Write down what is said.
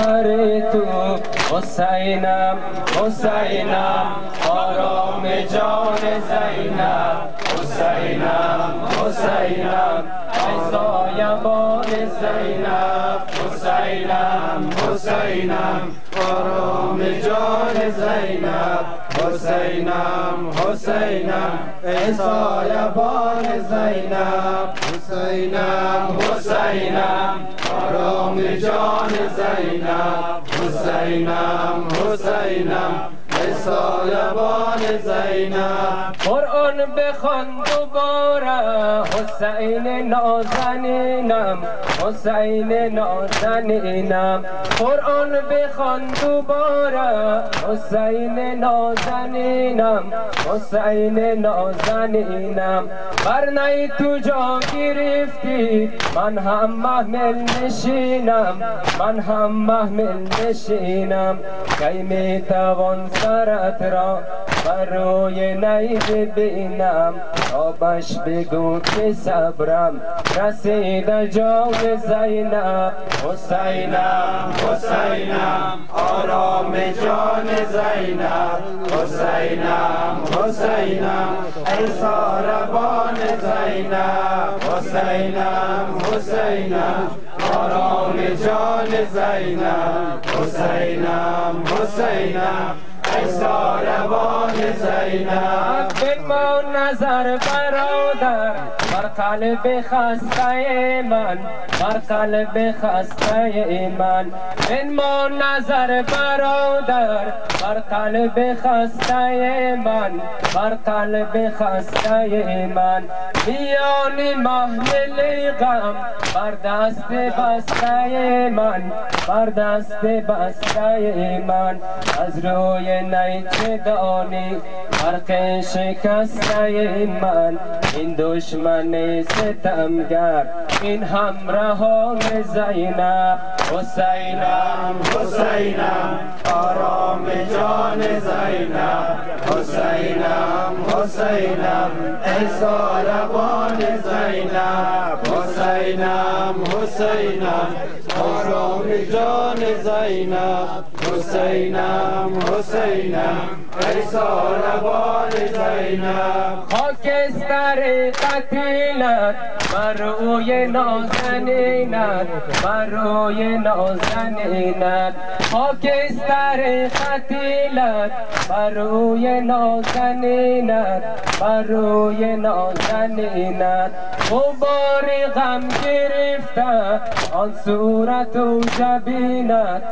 بر تو حسینم حسینم آرام جان زینب حسینم حسینم ای سایبان زینب حسینم حسینم آرام جان زینب حسینم حسینم ای سایبان زینب حسینم حسینم آرام جان زینب حسینم حسینم ای سایبان زینب قرآن بخوان دوباره حسین نازنینم حسین نازنینم قرآن بخوان دوباره حسین نازنینم حسین نازنینم برنی تو جا گرفتی من هم محمل نشینم من هم محمل نشینم کی میتوان سرت را بر روی نی ببینم آبش بگو که صبرم رسید جان زینب حسینم حسینم آرام جان زینب حسینم حسینم ای ساربان زینب حسینم حسینم آرام جان زینب حسینم حسینم ای ساربان زینب بنما نظر برادر بر قلب خسته من بر قلب خسته من بنما نظر برادر بر قلب خسته من بر قلب خسته من میان محمل غم بر دست بسته من بر دست بسته من از روی نیچه دانی فرق شکسته من این دشمن ستمگر این همراهان زینب حسینم حسینم آرام جان زینب حسینم حسینم ای ساربان زینب حسینم حسینم آرام جان زینب حسینم حسینم ای ساربان زینب خاکستر قتیلت بر روی نازنینت بر روی نازنینت خاکستر قتیلت بر روی نازنینت بر روی نازنینت غبار غم گرفته آن صورت و جبینت